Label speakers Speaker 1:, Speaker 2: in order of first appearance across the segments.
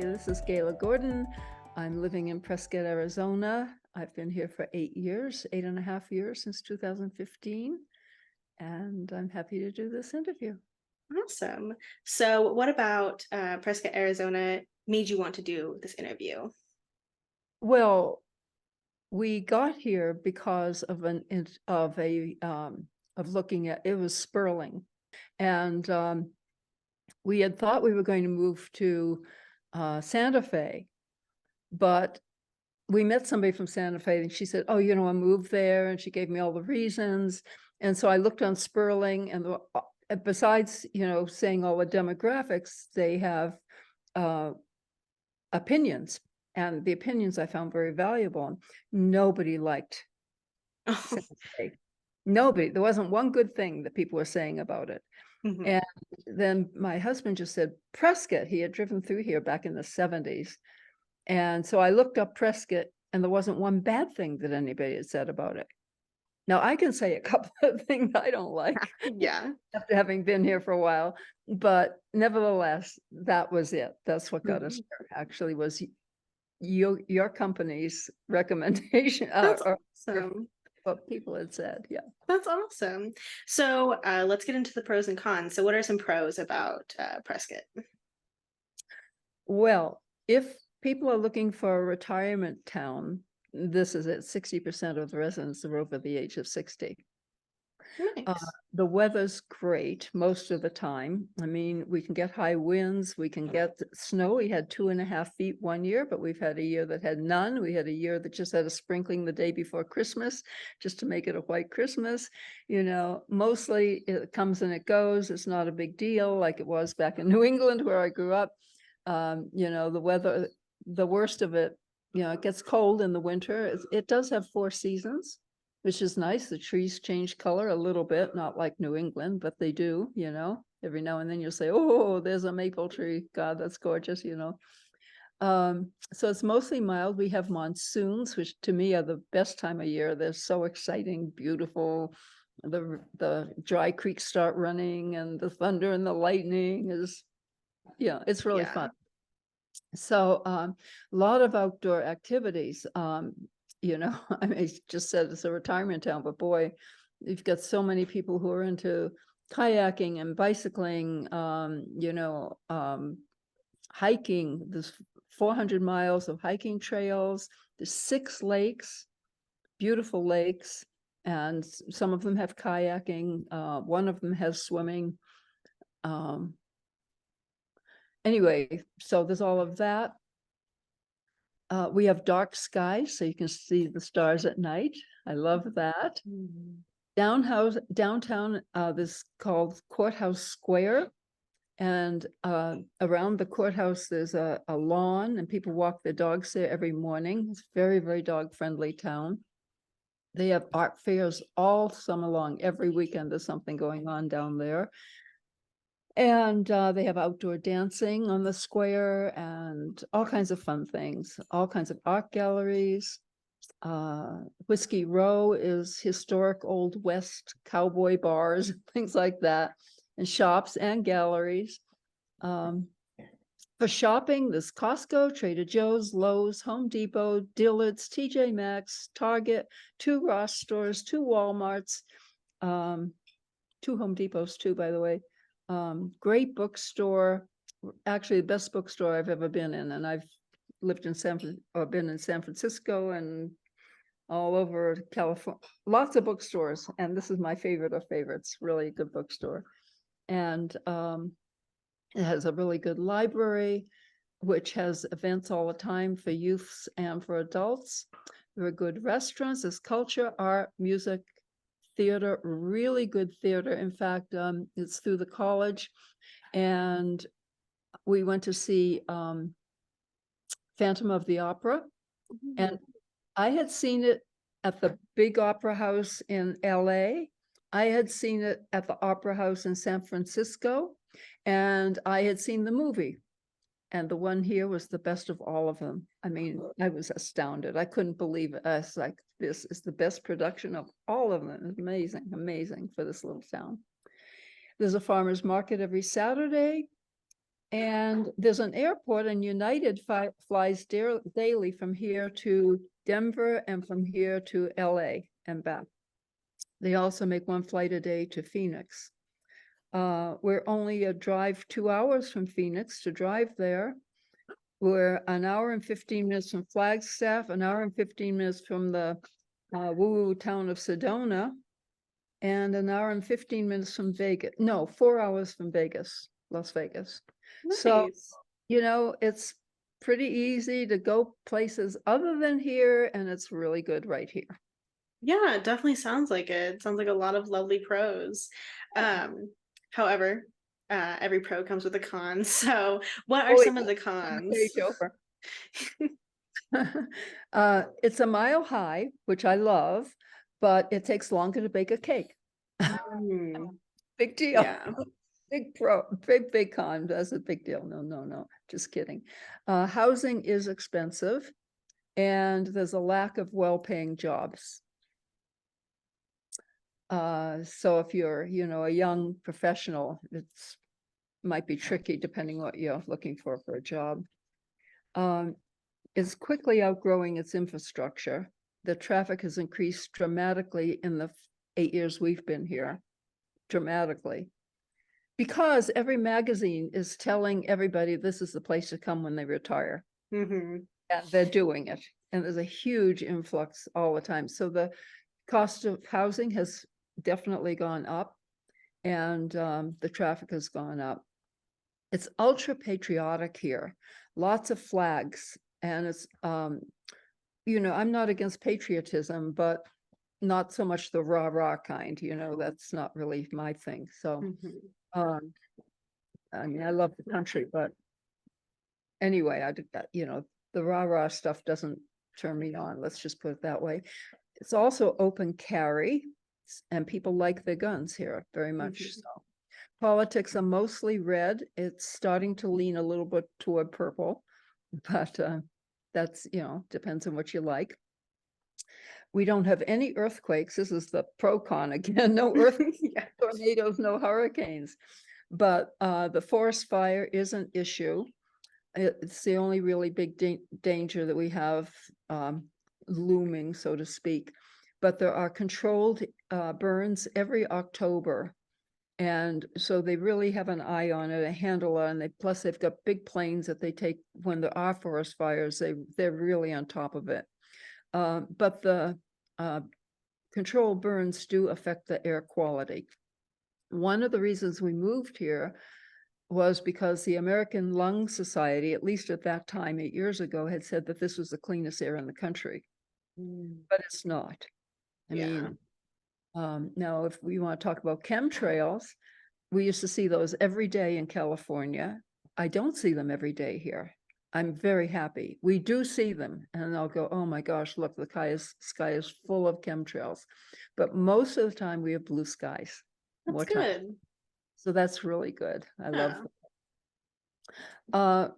Speaker 1: This is Gayla Gordon. I'm living in Prescott, Arizona. I've been here for 8.5 years since 2015, and I'm happy to do this interview.
Speaker 2: Awesome. So, what about Prescott, Arizona made you want to do this interview?
Speaker 1: Well, we got here because of looking at it was Sperling, and we had thought we were going to move to Santa Fe, but we met somebody from Santa Fe and she said, "Oh, I moved there," and she gave me all the reasons. And so I looked on Sperling, and besides, saying all the demographics, they have opinions, and the opinions I found very valuable. And nobody liked
Speaker 2: Oh,
Speaker 1: Santa Fe. Nobody. There wasn't one good thing that people were saying about it.
Speaker 2: mhm.
Speaker 1: And then my husband just said, Prescott. He had driven through here back in the 70s. And so I looked up Prescott, and there wasn't one bad thing that anybody had said about it. Now, I can say a couple of things I don't like
Speaker 2: Yeah.
Speaker 1: after having been here for a while, but nevertheless, that was it. That's what got us
Speaker 2: Mhm.
Speaker 1: here, actually, was your company's recommendation,
Speaker 2: That's
Speaker 1: or
Speaker 2: awesome.
Speaker 1: what people had said. Yeah.
Speaker 2: That's awesome. So, let's get into the pros and cons. So, what are some pros about Prescott?
Speaker 1: Well, if people are looking for a retirement town, this is it. 60% of the residents are over the age of 60. Uh,
Speaker 2: Nice.
Speaker 1: the weather's great most of the time. I mean, we can get high winds, we can get snow. We had 2.5 feet one year, but we've had a year that had none. We had a year that just had a sprinkling the day before Christmas, just to make it a white Christmas. Mostly it comes and it goes. It's not a big deal like it was back in New England where I grew up. The weather, the worst of it, it gets cold in the winter. It does have 4 seasons, which is nice. The trees change color a little bit, not like New England, but they do, every now and then you'll say, "Oh, there's a maple tree. God, that's gorgeous," So it's mostly mild. We have monsoons, which to me are the best time of year. They're so exciting, beautiful. The dry creeks start running, and the thunder and the lightning is, it's really
Speaker 2: Yeah.
Speaker 1: fun. So a lot of outdoor activities. I mean, I just said it's a retirement town, but boy, you've got so many people who are into kayaking and bicycling, hiking. There's 400 miles of hiking trails. There's 6 lakes, beautiful lakes, and some of them have kayaking. One of them has swimming. Um, anyway, so there's all of that. We have dark skies, so you can see the stars at night. I love that.
Speaker 2: Mhm.
Speaker 1: Downtown, this called Courthouse Square, and around the courthouse there's a lawn, and people walk their dogs there every morning. It's very, very dog friendly town. They have art fairs all summer long. Every weekend there's something going on down there. And they have outdoor dancing on the square and all kinds of fun things, all kinds of art galleries. Whiskey Row is historic Old West cowboy bars, things like that, and shops and galleries. For shopping, there's Costco, Trader Joe's, Lowe's, Home Depot, Dillard's, TJ Maxx, Target, 2 Ross stores, 2 Walmarts, 2 Home Depots too, by the way. Great bookstore, actually the best bookstore I've ever been in, and I've lived in been in San Francisco and all over California. Lots of bookstores, and this is my favorite of favorites. Really a good bookstore, and it has a really good library, which has events all the time for youths and for adults. There are good restaurants. There's culture, art, music, theater, really good theater. In fact, it's through the college, and we went to see Phantom of the Opera, and I had seen it at the big opera house in LA. I had seen it at the opera house in San Francisco, and I had seen the movie. And the one here was the best of all of them. I mean, I was astounded. I couldn't believe it. I was like, this is the best production of all of them. It's amazing, amazing for this little town. There's a farmer's market every Saturday. And there's an airport, and United flies daily from here to Denver and from here to LA and back. They also make one flight a day to Phoenix. We're only a drive 2 hours from Phoenix to drive there. We're an hour and 15 minutes from Flagstaff, an hour and 15 minutes from the woo-woo town of Sedona, and an hour and 15 minutes from Vegas. No, 4 hours from Vegas, Las Vegas. So,
Speaker 2: Nice.
Speaker 1: it's pretty easy to go places other than here, and it's really good right here.
Speaker 2: Yeah, it definitely sounds like it. Sounds like a lot of lovely pros. However, every pro comes with a con. So, what are
Speaker 1: Oh,
Speaker 2: some of the
Speaker 1: on the
Speaker 2: cons?
Speaker 1: page over. It's a mile high, which I love, but it takes longer to bake a cake.
Speaker 2: Mm,
Speaker 1: Big deal.
Speaker 2: yeah.
Speaker 1: Big con. That's a big deal. No, just kidding. Housing is expensive, and there's a lack of well-paying jobs. So if you're, a young professional, might be tricky depending what you're looking for a job. It's quickly outgrowing its infrastructure. The traffic has increased dramatically in the 8 years we've been here, dramatically. Because every magazine is telling everybody this is the place to come when they retire.
Speaker 2: Hmm.
Speaker 1: And they're doing it. And there's a huge influx all the time. So the cost of housing has definitely gone up, and the traffic has gone up. It's ultra patriotic here, lots of flags, and it's, I'm not against patriotism, but not so much the rah-rah kind, that's not really my thing. So,
Speaker 2: Hmm.
Speaker 1: I mean, I love the country, but anyway, I did that, the rah-rah stuff doesn't turn me on. Let's just put it that way. It's also open carry, and people like their guns here very much
Speaker 2: Mhm.
Speaker 1: so. Politics are mostly red. It's starting to lean a little bit toward purple, but that's, depends on what you like. We don't have any earthquakes. This is the pro con again. No earthquakes,
Speaker 2: Yeah.
Speaker 1: tornadoes, no hurricanes. But the forest fire is an issue. It's the only really big danger that we have looming, so to speak. But there are controlled burns every October. And so they really have an eye on it, a handle on it. Plus they've got big planes that they take when there are forest fires. They're really on top of it. But the controlled burns do affect the air quality. One of the reasons we moved here was because the American Lung Society, at least at that time, 8 years ago, had said that this was the cleanest air in the country,
Speaker 2: Mm,
Speaker 1: but it's not. I
Speaker 2: yeah.
Speaker 1: mean, now if we want to talk about chemtrails, we used to see those every day in California. I don't see them every day here. I'm very happy. We do see them, and I'll go, oh my gosh, look, the sky is full of chemtrails. But most of the time we have blue skies.
Speaker 2: That's
Speaker 1: More time.
Speaker 2: good.
Speaker 1: So that's really good. I love
Speaker 2: Yeah.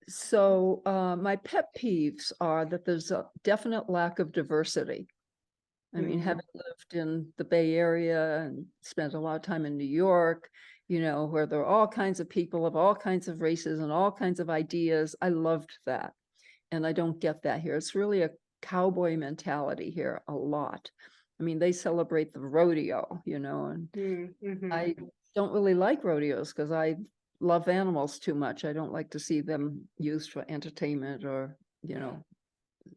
Speaker 1: So my pet peeves are that there's a definite lack of diversity. I mean,
Speaker 2: Mm,
Speaker 1: having lived in the Bay Area and spent a lot of time in New York, where there are all kinds of people of all kinds of races and all kinds of ideas, I loved that. And I don't get that here. It's really a cowboy mentality here a lot. I mean, they celebrate the rodeo, and
Speaker 2: mhm.
Speaker 1: I don't really like rodeos because I love animals too much. I don't like to see them used for entertainment or,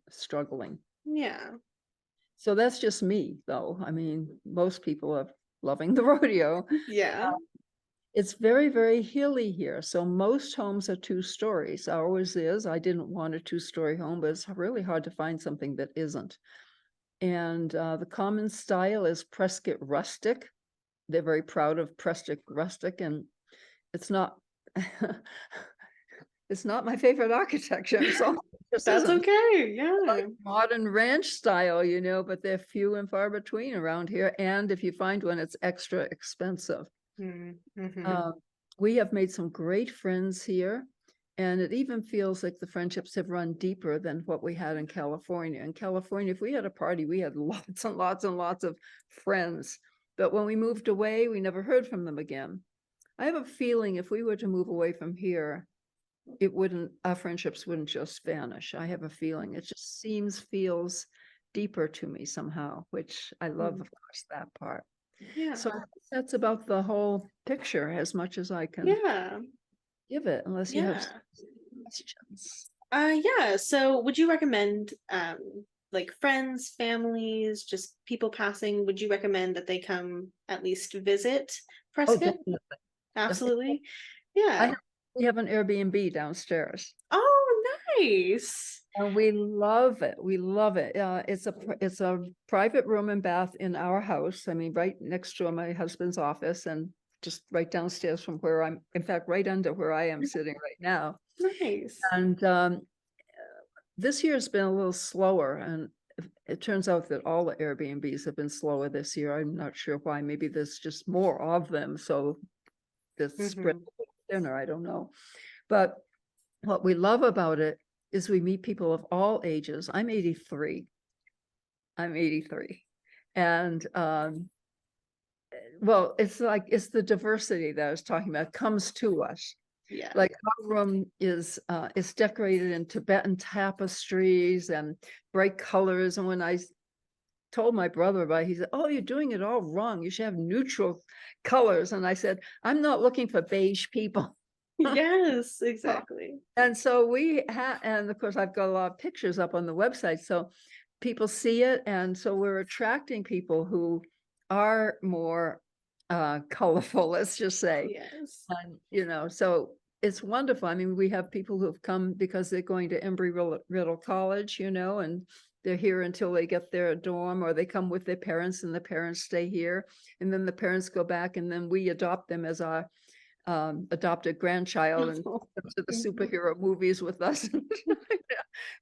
Speaker 1: struggling.
Speaker 2: Yeah.
Speaker 1: So that's just me, though. I mean, most people are loving the rodeo.
Speaker 2: Yeah.
Speaker 1: It's very, very hilly here. So most homes are 2 stories. Ours is. I didn't want a 2-story home, but it's really hard to find something that isn't. And the common style is Prescott rustic. They're very proud of Prescott rustic, and it's not it's not my favorite architecture. So it just
Speaker 2: That's
Speaker 1: isn't.
Speaker 2: okay.
Speaker 1: Like
Speaker 2: Yeah.
Speaker 1: modern ranch style, but they're few and far between around here. And if you find one, it's extra expensive.
Speaker 2: Mm-hmm.
Speaker 1: We have made some great friends here, and it even feels like the friendships have run deeper than what we had in California. In California, if we had a party, we had lots and lots and lots of friends. But when we moved away, we never heard from them again. I have a feeling if we were to move away from here, our friendships wouldn't just vanish. I have a feeling it just feels deeper to me somehow, which I love,
Speaker 2: Mm.
Speaker 1: of course, that part.
Speaker 2: Yeah.
Speaker 1: So I guess that's about the whole picture as much as I can
Speaker 2: Yeah.
Speaker 1: give it, unless you have
Speaker 2: Yeah.
Speaker 1: questions.
Speaker 2: Yeah. So would you recommend like friends, families, just people passing, would you recommend that they come at least visit
Speaker 1: Oh,
Speaker 2: Prescott?
Speaker 1: definitely. Definitely.
Speaker 2: Absolutely.
Speaker 1: I
Speaker 2: Yeah.
Speaker 1: have, we have an Airbnb downstairs.
Speaker 2: Oh, nice.
Speaker 1: And we love it. We love it. It's a private room and bath in our house. I mean, right next to my husband's office and just right downstairs from where in fact, right under where I am sitting right now.
Speaker 2: Nice.
Speaker 1: And this year has been a little slower, and it turns out that all the Airbnbs have been slower this year. I'm not sure why. Maybe there's just more of them, so the spread
Speaker 2: Mhm.
Speaker 1: thinner. I don't know. But what we love about it is we meet people of all ages. I'm 83. And well, it's the diversity that I was talking about comes to us.
Speaker 2: Yeah.
Speaker 1: Like our room is decorated in Tibetan tapestries and bright colors. And when I told my brother about it, he said, "Oh, you're doing it all wrong. You should have neutral colors." And I said, "I'm not looking for beige people."
Speaker 2: Yes, exactly.
Speaker 1: And so we have, and of course, I've got a lot of pictures up on the website, so people see it, and so we're attracting people who are more colorful, let's just say.
Speaker 2: Yes.
Speaker 1: And so it's wonderful. I mean, we have people who have come because they're going to Embry-Riddle College, and they're here until they get their dorm, or they come with their parents and the parents stay here, and then the parents go back, and then we adopt them as our adopted grandchild and come to the superhero movies with us and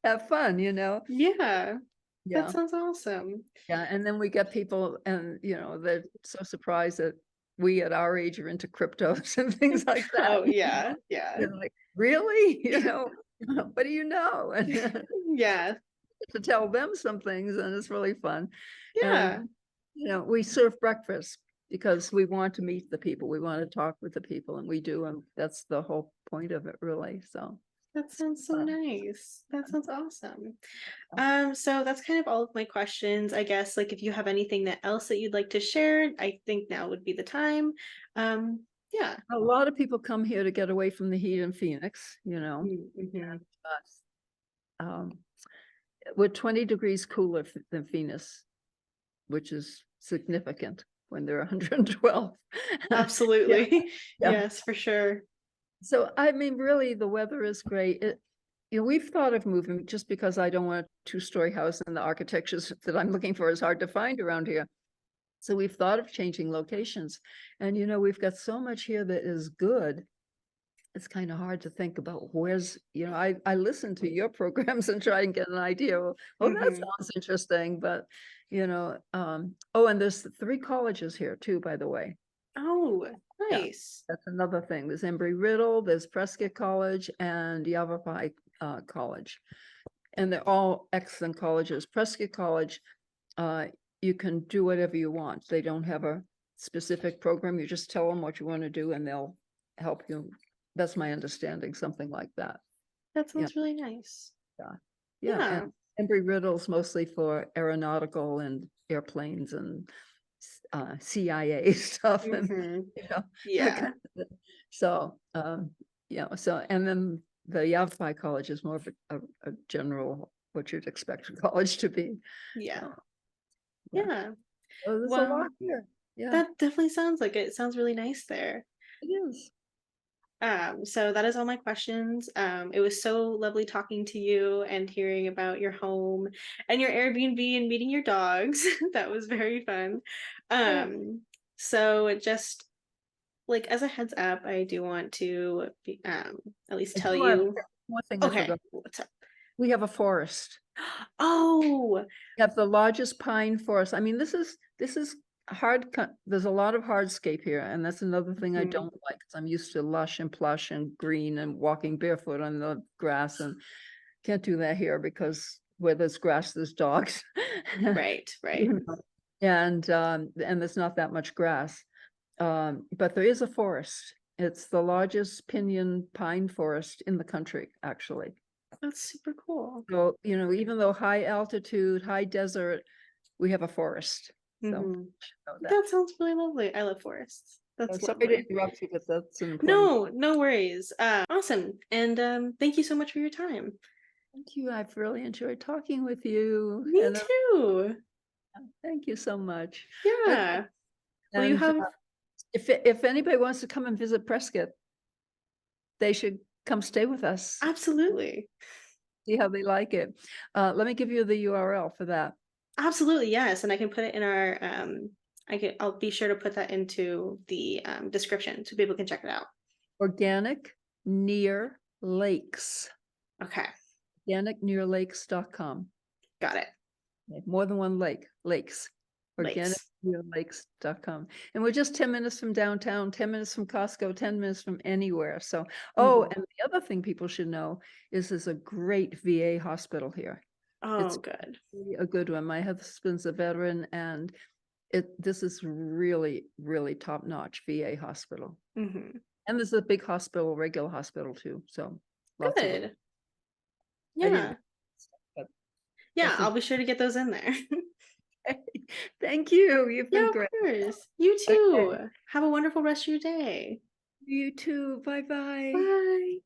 Speaker 1: have fun.
Speaker 2: Yeah, that
Speaker 1: Yeah.
Speaker 2: sounds awesome.
Speaker 1: Yeah. And then we get people and, they're so surprised that we at our age are into cryptos and things like that.
Speaker 2: Oh, yeah, yeah.
Speaker 1: They're like, really? What do you know? And
Speaker 2: Yeah,
Speaker 1: to tell them some things, and it's really fun. And,
Speaker 2: yeah,
Speaker 1: we serve breakfast because we want to meet the people. We want to talk with the people, and we do. And that's the whole point of it, really. So
Speaker 2: that
Speaker 1: it's
Speaker 2: sounds so
Speaker 1: fun.
Speaker 2: nice. That sounds awesome. So that's kind of all of my questions. I guess like if you have anything else that you'd like to share, I think now would be the time. Yeah.
Speaker 1: A lot of people come here to get away from the heat in Phoenix,
Speaker 2: Mhm.
Speaker 1: um, we're 20 degrees cooler than Phoenix, which is significant when they're 112. Yeah,
Speaker 2: Absolutely.
Speaker 1: yeah.
Speaker 2: Yes, for sure.
Speaker 1: So, I mean, really, the weather is great. We've thought of moving just because I don't want a two-story house and the architectures that I'm looking for is hard to find around here. So we've thought of changing locations. And, we've got so much here that is good. It's kind of hard to think about I listen to your programs and try and get an idea. Well, oh, that
Speaker 2: Hmm.
Speaker 1: sounds interesting. But, oh, and there's 3 colleges here too, by the way.
Speaker 2: Oh,
Speaker 1: Yeah,
Speaker 2: nice.
Speaker 1: that's another thing. There's Embry-Riddle, there's Prescott College, and Yavapai College. And they're all excellent colleges. Prescott College, you can do whatever you want. They don't have a specific program. You just tell them what you want to do and they'll help you. That's my understanding, something like that.
Speaker 2: That
Speaker 1: Yeah,
Speaker 2: sounds really nice.
Speaker 1: yeah, yeah.
Speaker 2: Yeah.
Speaker 1: And Embry-Riddle's mostly for aeronautical and airplanes and CIA stuff and
Speaker 2: Hmm.
Speaker 1: that
Speaker 2: Yeah.
Speaker 1: kind of thing. So and then the Yavapai College is more of a general what you'd expect a college to be.
Speaker 2: Yeah.
Speaker 1: So, yeah.
Speaker 2: Yeah.
Speaker 1: So there's a
Speaker 2: Well,
Speaker 1: lot here. Yeah,
Speaker 2: that definitely sounds like it. It sounds really nice there.
Speaker 1: it is.
Speaker 2: So that is all my questions. It was so lovely talking to you and hearing about your home and your Airbnb and meeting your dogs. That was very fun.
Speaker 1: Yeah.
Speaker 2: So just like as a heads up, I do want to at least
Speaker 1: I
Speaker 2: tell
Speaker 1: do want
Speaker 2: you.
Speaker 1: one thing I
Speaker 2: Okay,
Speaker 1: forgot.
Speaker 2: what's up?
Speaker 1: We have a forest.
Speaker 2: Oh,
Speaker 1: We have the largest pine forest. I mean, this is there's a lot of hardscape here, and that's another thing I
Speaker 2: mhm,
Speaker 1: don't like because I'm used to lush and plush and green and walking barefoot on the grass, and can't do that here because where there's grass, there's dogs.
Speaker 2: right, right.
Speaker 1: You know, and there's not that much grass. But there is a forest. It's the largest pinyon pine forest in the country, actually.
Speaker 2: That's super cool.
Speaker 1: So, even though high altitude, high desert, we have a forest. So,
Speaker 2: Mhm.
Speaker 1: know that.
Speaker 2: That sounds really lovely. I love forests.
Speaker 1: I'm
Speaker 2: That's
Speaker 1: sorry to
Speaker 2: lovely.
Speaker 1: interrupt you, but that's an important.
Speaker 2: No, no worries. Awesome. And thank you so much for your time.
Speaker 1: Thank you. I've really enjoyed talking with you,
Speaker 2: Me
Speaker 1: and
Speaker 2: too.
Speaker 1: thank you so much. Okay,
Speaker 2: Yeah. Well, you
Speaker 1: and
Speaker 2: have
Speaker 1: if anybody wants to come and visit Prescott, they should come stay with us.
Speaker 2: absolutely.
Speaker 1: See how they like it. Let me give you the URL for that.
Speaker 2: Absolutely, yes. And I can put it in our I'll be sure to put that into the description so people can check it out.
Speaker 1: Organic Near Lakes.
Speaker 2: Okay.
Speaker 1: Organicnearlakes.com.
Speaker 2: Got it.
Speaker 1: More than one lakes.
Speaker 2: Lakes.
Speaker 1: Organicnearlakes.com. And we're just 10 minutes from downtown, 10 minutes from Costco, 10 minutes from anywhere. So,
Speaker 2: Mhm.
Speaker 1: and the other thing people should know is there's a great VA hospital here.
Speaker 2: Oh,
Speaker 1: It's
Speaker 2: good.
Speaker 1: really a good one. My husband's a veteran, and this is really, really top-notch VA hospital.
Speaker 2: Hmm.
Speaker 1: And there's a big hospital, regular hospital too. So lots of them.
Speaker 2: Good.
Speaker 1: I didn't,
Speaker 2: Yeah.
Speaker 1: but
Speaker 2: Yeah,
Speaker 1: that's
Speaker 2: I'll be sure to get those in there.
Speaker 1: thank you. You've
Speaker 2: Yeah,
Speaker 1: been
Speaker 2: of
Speaker 1: great.
Speaker 2: course. You
Speaker 1: Okay.
Speaker 2: too. Have a wonderful rest of your day.
Speaker 1: You too. Bye bye.
Speaker 2: Bye.